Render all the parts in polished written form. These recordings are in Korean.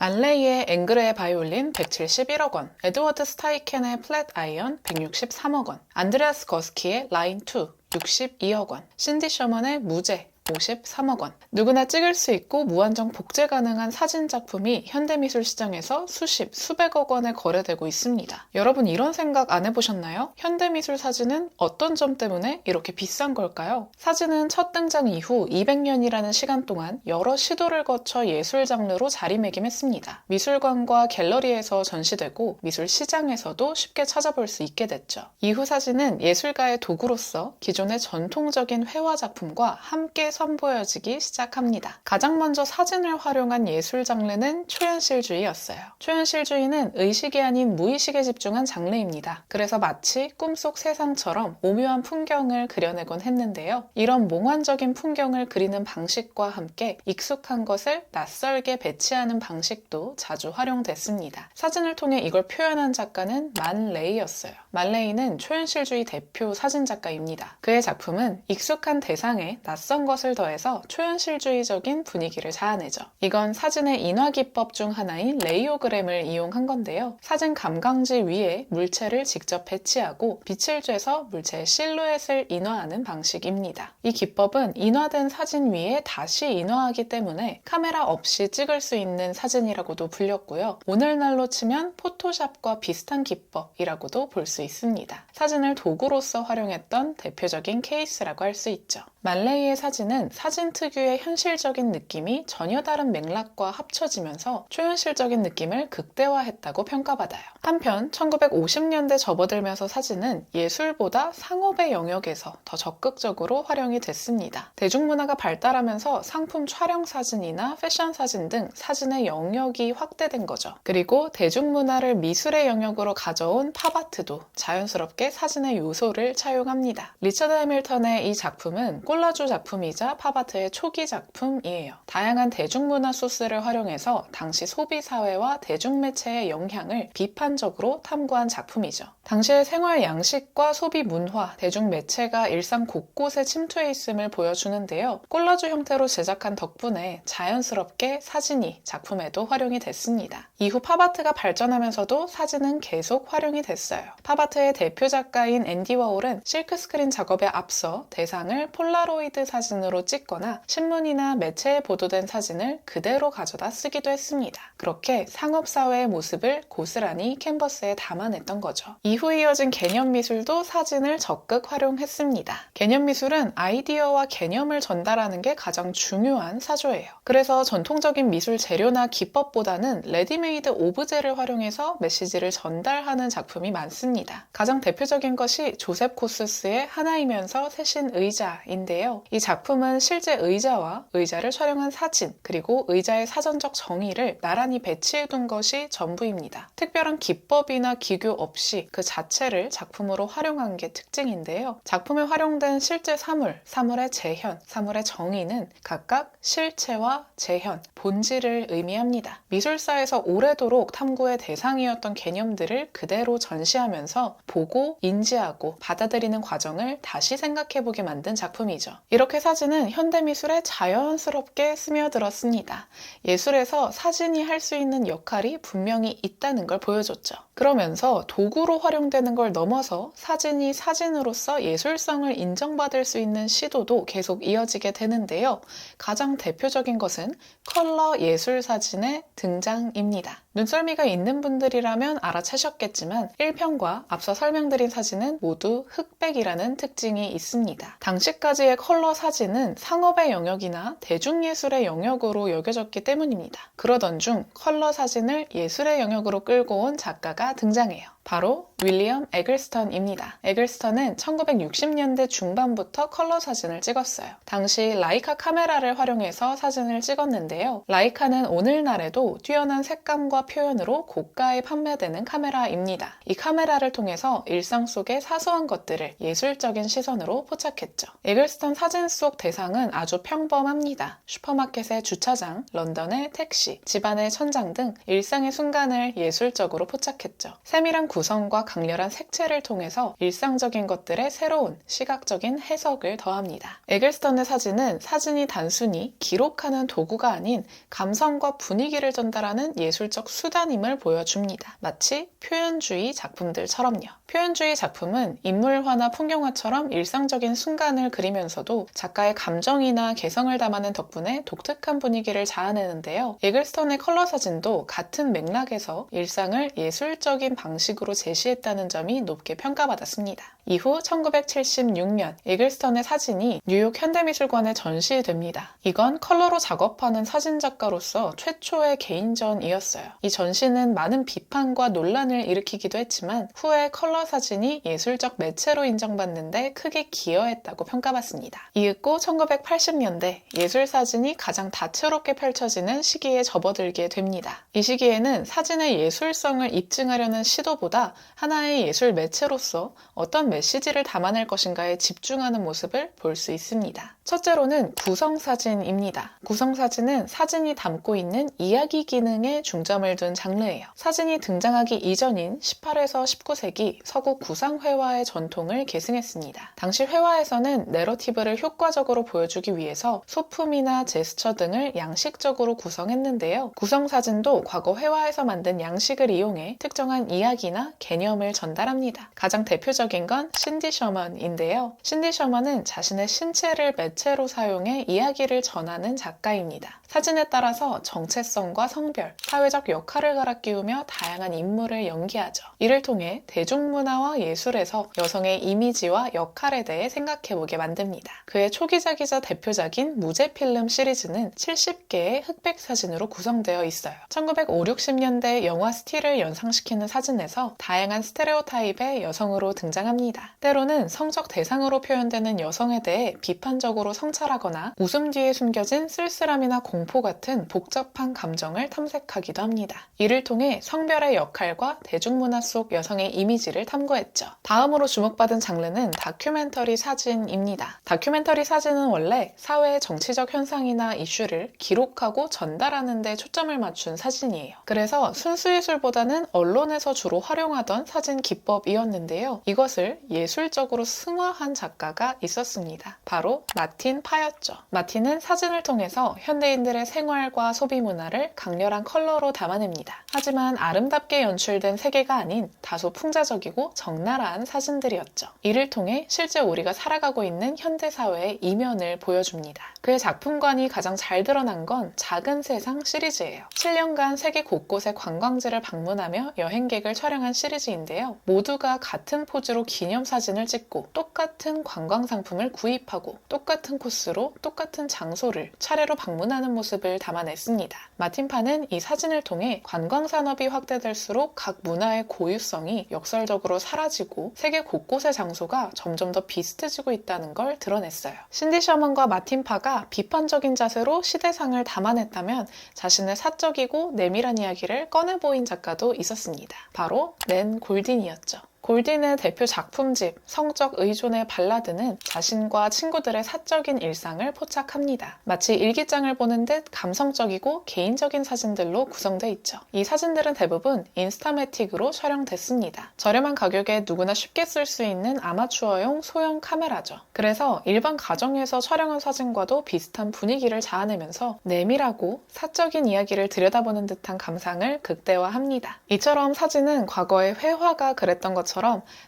말레이의 앵그레의 바이올린 171억 원, 에드워드 스타이켄의 플랫 아이언 163억 원, 안드레아스 거스키의 라인 2 62억 원, 신디 셔먼의 무제 53억 원. 누구나 찍을 수 있고 무한정 복제 가능한 사진 작품이 현대미술 시장에서 수십, 수백억 원에 거래되고 있습니다. 여러분 이런 생각 안 해보셨나요? 현대미술 사진은 어떤 점 때문에 이렇게 비싼 걸까요? 사진은 첫 등장 이후 200년이라는 시간 동안 여러 시도를 거쳐 예술 장르로 자리매김했습니다. 미술관과 갤러리에서 전시되고 미술 시장에서도 쉽게 찾아볼 수 있게 됐죠. 이후 사진은 예술가의 도구로서 기존의 전통적인 회화 작품과 함께 선보여지기 시작합니다. 가장 먼저 사진을 활용한 예술 장르는 초현실주의였어요. 초현실주의는 의식이 아닌 무의식에 집중한 장르입니다. 그래서 마치 꿈속 세상처럼 오묘한 풍경을 그려내곤 했는데요. 이런 몽환적인 풍경을 그리는 방식과 함께 익숙한 것을 낯설게 배치하는 방식도 자주 활용됐습니다. 사진을 통해 이걸 표현한 작가는 만 레이였어요. 만 레이는 초현실주의 대표 사진작가입니다. 그의 작품은 익숙한 대상에 낯선 것을 더해서 초현실주의적인 분위기를 자아내죠. 이건 사진의 인화 기법 중 하나인 레이오그램을 이용한 건데요. 사진 감광지 위에 물체를 직접 배치하고 빛을 쬐서 물체의 실루엣을 인화하는 방식입니다. 이 기법은 인화된 사진 위에 다시 인화하기 때문에 카메라 없이 찍을 수 있는 사진이라고도 불렸고요. 오늘날로 치면 포토샵과 비슷한 기법이라고도 볼 수 있습니다. 사진을 도구로서 활용했던 대표적인 케이스라고 할 수 있죠. 말레이의 사진은 사진 특유의 현실적인 느낌이 전혀 다른 맥락과 합쳐지면서 초현실적인 느낌을 극대화했다고 평가받아요. 한편 1950년대 접어들면서 사진은 예술보다 상업의 영역에서 더 적극적으로 활용이 됐습니다. 대중문화가 발달하면서 상품 촬영 사진이나 패션 사진 등 사진의 영역이 확대된 거죠. 그리고 대중문화를 미술의 영역으로 가져온 팝아트도 자연스럽게 사진의 요소를 차용합니다. 리처드 해밀턴의 이 작품은 콜라주 작품이자 팝아트의 초기 작품이에요. 다양한 대중문화 소스를 활용해서 당시 소비사회와 대중매체의 영향을 비판적으로 탐구한 작품이죠. 당시의 생활 양식과 소비 문화, 대중매체가 일상 곳곳에 침투해 있음을 보여주는데요. 콜라주 형태로 제작한 덕분에 자연스럽게 사진이 작품에도 활용이 됐습니다. 이후 팝아트가 발전하면서도 사진은 계속 활용이 됐어요. 팝아트의 대표 작가인 앤디 워홀은 실크스크린 작업에 앞서 대상을 폴라로이드 사진으로 찍거나 신문이나 매체에 보도된 사진을 그대로 가져다 쓰기도 했습니다. 그렇게 상업사회의 모습을 고스란히 캔버스에 담아냈던 거죠. 이후 이어진 개념미술도 사진을 적극 활용했습니다. 개념미술은 아이디어와 개념을 전달하는 게 가장 중요한 사조예요. 그래서 전통적인 미술 재료나 기법보다는 레디메이드 오브제를 활용해서 메시지를 전달하는 작품이 많습니다. 가장 대표적인 것이 조셉 코스스의 하나이면서 셋인 의자인데요. 이 작품은 실제 의자와 의자를 촬영한 사진, 그리고 의자의 사전적 정의를 나란히 배치해둔 것이 전부입니다. 특별한 기법이나 기교 없이 그 자체를 작품으로 활용한 게 특징인데요. 작품에 활용된 실제 사물의 재현, 사물의 정의는 각각 실체와 재현, 본질을 의미합니다. 미술사에서 오래도록 탐구의 대상이었던 개념들을 그대로 전시하면서 보고, 인지하고, 받아들이는 과정을 다시 생각해보게 만든 작품이죠. 이렇게 사진은 현대미술에 자연스럽게 스며들었습니다. 예술에서 사진이 할 수 있는 역할이 분명히 있다는 걸 보여줬죠. 그러면서 도구로 활용되는 걸 넘어서 사진이 사진으로서 예술성을 인정받을 수 있는 시도도 계속 이어지게 되는데요. 가장 대표적인 것은 컬러 예술 사진의 등장입니다. 눈썰미가 있는 분들이라면 알아채셨겠지만 1편과 앞서 설명드린 사진은 모두 흑백이라는 특징이 있습니다. 당시까지의 컬러 사진은 상업의 영역이나 대중예술의 영역으로 여겨졌기 때문입니다. 그러던 중 컬러 사진을 예술의 영역으로 끌고 온 작가가 등장해요. 바로 윌리엄 에글스턴입니다. 에글스턴은 1960년대 중반부터 컬러 사진을 찍었어요. 당시 라이카 카메라를 활용해서 사진을 찍었는데요. 라이카는 오늘날에도 뛰어난 색감과 표현으로 고가에 판매되는 카메라입니다. 이 카메라를 통해서 일상 속의 사소한 것들을 예술적인 시선으로 포착했죠. 에글스턴 사진 속 대상은 아주 평범합니다. 슈퍼마켓의 주차장, 런던의 택시, 집안의 천장 등 일상의 순간을 예술적으로 포착했죠. 세밀한 구성과 강렬한 색채를 통해서 일상적인 것들의 새로운 시각적인 해석을 더합니다. 에글스턴의 사진은 사진이 단순히 기록하는 도구가 아닌 감성과 분위기를 전달하는 예술적 수단임을 보여줍니다. 마치 표현주의 작품들처럼요. 표현주의 작품은 인물화나 풍경화처럼 일상적인 순간을 그리면서도 작가의 감정이나 개성을 담아낸 덕분에 독특한 분위기를 자아내는데요. 에글스턴의 컬러 사진도 같은 맥락에서 일상을 예술적인 방식으로 제시했다는 점이 높게 평가받았습니다. 이후 1976년 에글스턴의 사진이 뉴욕 현대미술관에 전시됩니다. 이건 컬러로 작업하는 사진작가로서 최초의 개인전이었어요. 이 전시는 많은 비판과 논란을 일으키기도 했지만 후에 컬러 사진이 예술적 매체로 인정받는데 크게 기여했다고 평가받습니다. 이윽고 1980년대 예술사진이 가장 다채롭게 펼쳐지는 시기에 접어들게 됩니다. 이 시기에는 사진의 예술성을 입증하려는 시도보다 하나의 예술 매체로서 어떤 메시지를 담아낼 것인가에 집중하는 모습을 볼 수 있습니다. 첫째로는 구성사진입니다. 구성사진은 사진이 담고 있는 이야기 기능에 중점을 둔 장르예요. 사진이 등장하기 이전인 18에서 19세기 서구 구상회화의 전통을 계승했습니다. 당시 회화에서는 내러티브를 효과적으로 보여주기 위해서 소품이나 제스처 등을 양식적으로 구성했는데요. 구성사진도 과거 회화에서 만든 양식을 이용해 특정한 이야기나 개념을 전달합니다. 가장 대표적인 건 신디 셔먼인데요. 신디 셔먼은 자신의 신체를 매체로 사용해 이야기를 전하는 작가입니다. 사진에 따라서 정체성과 성별, 사회적 역할을 갈아 끼우며 다양한 인물을 연기하죠. 이를 통해 대중문화와 예술에서 여성의 이미지와 역할에 대해 생각해보게 만듭니다. 그의 초기작이자 대표작인 무제필름 시리즈는 70개의 흑백 사진으로 구성되어 있어요. 1950, 60년대 영화 스틸을 연상시키는 사진에서 다양한 스테레오타입의 여성으로 등장합니다. 때로는 성적 대상으로 표현되는 여성에 대해 비판적으로 성찰하거나 웃음 뒤에 숨겨진 쓸쓸함이나 공포 같은 복잡한 감정을 탐색하기도 합니다. 이를 통해 성별의 역할과 대중문화 속 여성의 이미지를 탐구했죠. 다음으로 주목받은 장르는 다큐멘터리 사진입니다. 다큐멘터리 사진은 원래 사회의 정치적 현상이나 이슈를 기록하고 전달하는 데 초점을 맞춘 사진이에요. 그래서 순수예술보다는 언론에서 주로 활용하던 사진 기법이었는데요. 이것을 예술적으로 승화한 작가가 있었습니다. 바로 마틴 파였죠. 마틴은 사진을 통해서 현대인들의 생활과 소비 문화를 강렬한 컬러로 담아냅니다. 하지만 아름답게 연출된 세계가 아닌 다소 풍자적이고 적나라한 사진들이었죠. 이를 통해 실제 우리가 살아가고 있는 현대사회의 이면을 보여줍니다. 그의 작품관이 가장 잘 드러난 건 작은 세상 시리즈예요. 7년간 세계 곳곳의 관광지를 방문하며 여행객을 촬영한 시리즈인데요. 모두가 같은 포즈로 기념사진을 찍고 똑같은 관광상품을 구입하고 똑같은 코스로 똑같은 장소를 차례로 방문하는 모습을 담아냈습니다. 마틴 파는 이 사진을 통해 관광산업이 확대될수록 각 문화의 고유성이 역설적으로 사라지고 세계 곳곳의 장소가 점점 더 비슷해지고 있다는 걸 드러냈어요. 신디 셔먼과 마틴 파가 비판적인 자세로 시대상을 담아냈다면 자신의 사적이고 내밀한 이야기를 꺼내 보인 작가도 있었습니다. 바로 낸 골딘이었죠. 골딘의 대표 작품집 성적 의존의 발라드는 자신과 친구들의 사적인 일상을 포착합니다. 마치 일기장을 보는 듯 감성적이고 개인적인 사진들로 구성되어 있죠. 이 사진들은 대부분 인스타매틱으로 촬영됐습니다. 저렴한 가격에 누구나 쉽게 쓸 수 있는 아마추어용 소형 카메라죠. 그래서 일반 가정에서 촬영한 사진과도 비슷한 분위기를 자아내면서 내밀하고 사적인 이야기를 들여다보는 듯한 감상을 극대화합니다. 이처럼 사진은 과거의 회화가 그랬던 것처럼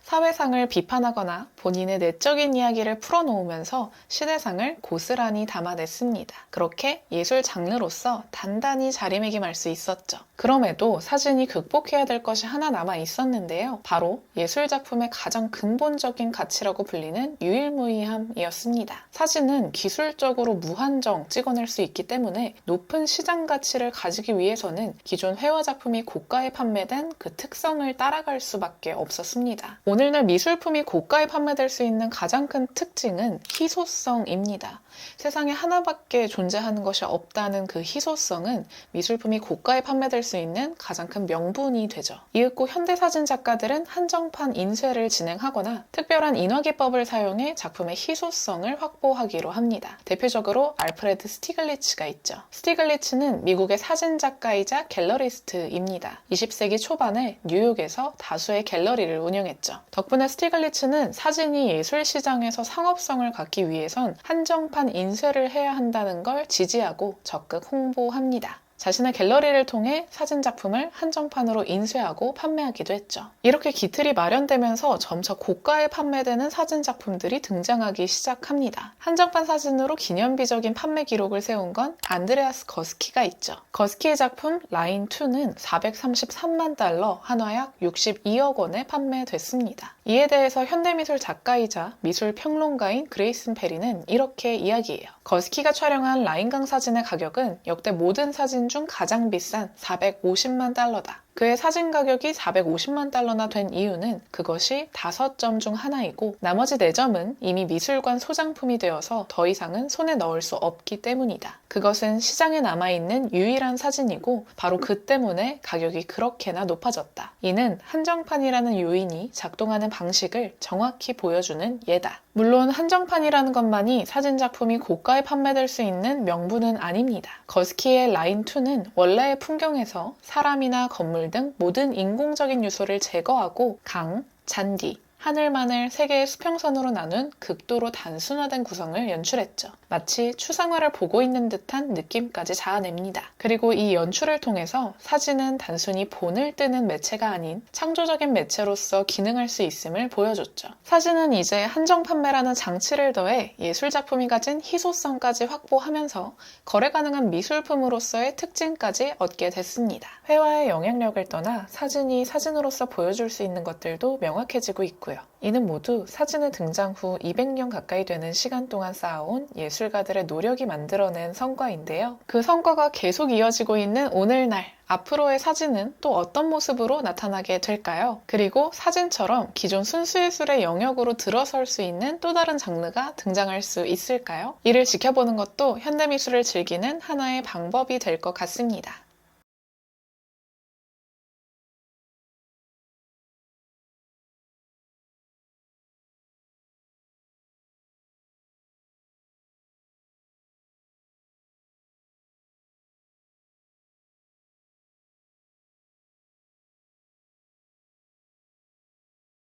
사회상을 비판하거나 본인의 내적인 이야기를 풀어놓으면서 시대상을 고스란히 담아냈습니다. 그렇게 예술 장르로서 단단히 자리매김할 수 있었죠. 그럼에도 사진이 극복해야 될 것이 하나 남아 있었는데요. 바로 예술작품의 가장 근본적인 가치라고 불리는 유일무이함이었습니다. 사진은 기술적으로 무한정 찍어낼 수 있기 때문에 높은 시장 가치를 가지기 위해서는 기존 회화작품이 고가에 판매된 그 특성을 따라갈 수밖에 없었습니다. 되었습니다. 오늘날 미술품이 고가에 판매될 수 있는 가장 큰 특징은 희소성입니다. 세상에 하나밖에 존재하는 것이 없다는 그 희소성은 미술품이 고가에 판매될 수 있는 가장 큰 명분이 되죠. 이윽고 현대사진 작가들은 한정판 인쇄를 진행하거나 특별한 인화기법을 사용해 작품의 희소성을 확보하기로 합니다. 대표적으로 알프레드 스티글리츠가 있죠. 스티글리츠는 미국의 사진작가이자 갤러리스트입니다. 20세기 초반에 뉴욕에서 다수의 갤러리를 운영했죠. 덕분에 스티글리츠는 사진이 예술시장에서 상업성을 갖기 위해선 한정판 인쇄를 해야 한다는 걸 지지하고 적극 홍보합니다. 자신의 갤러리를 통해 사진 작품을 한정판으로 인쇄하고 판매하기도 했죠. 이렇게 기틀이 마련되면서 점차 고가에 판매되는 사진 작품들이 등장하기 시작합니다. 한정판 사진으로 기념비적인 판매 기록을 세운 건 안드레아스 거스키가 있죠. 거스키의 작품 라인2는 433만 달러, 한화약 62억 원에 판매됐습니다. 이에 대해서 현대미술 작가이자 미술평론가인 그레이슨 페리는 이렇게 이야기해요. 거스키가 촬영한 라인강 사진의 가격은 역대 모든 사진 중 가장 비싼 450만 달러다. 그의 사진 가격이 450만 달러나 된 이유는 그것이 5점 중 하나이고 나머지 4점은 이미 미술관 소장품이 되어서 더 이상은 손에 넣을 수 없기 때문이다. 그것은 시장에 남아있는 유일한 사진이고 바로 그 때문에 가격이 그렇게나 높아졌다. 이는 한정판이라는 요인이 작동하는 방식을 정확히 보여주는 예다. 물론 한정판이라는 것만이 사진 작품이 고가에 판매될 수 있는 명분은 아닙니다. 거스키의 라인2는 원래의 풍경에서 사람이나 건물 등 모든 인공적인 요소를 제거하고 강, 잔디, 하늘만을 3개의 수평선으로 나눈 극도로 단순화된 구성을 연출했죠. 마치 추상화를 보고 있는 듯한 느낌까지 자아냅니다. 그리고 이 연출을 통해서 사진은 단순히 본을 뜨는 매체가 아닌 창조적인 매체로서 기능할 수 있음을 보여줬죠. 사진은 이제 한정 판매라는 장치를 더해 예술작품이 가진 희소성까지 확보하면서 거래 가능한 미술품으로서의 특징까지 얻게 됐습니다. 회화의 영향력을 떠나 사진이 사진으로서 보여줄 수 있는 것들도 명확해지고 있고요. 이는 모두 사진의 등장 후 200년 가까이 되는 시간 동안 쌓아온 예술가들의 노력이 만들어낸 성과인데요. 그 성과가 계속 이어지고 있는 오늘날, 앞으로의 사진은 또 어떤 모습으로 나타나게 될까요? 그리고 사진처럼 기존 순수예술의 영역으로 들어설 수 있는 또 다른 장르가 등장할 수 있을까요? 이를 지켜보는 것도 현대미술을 즐기는 하나의 방법이 될 것 같습니다.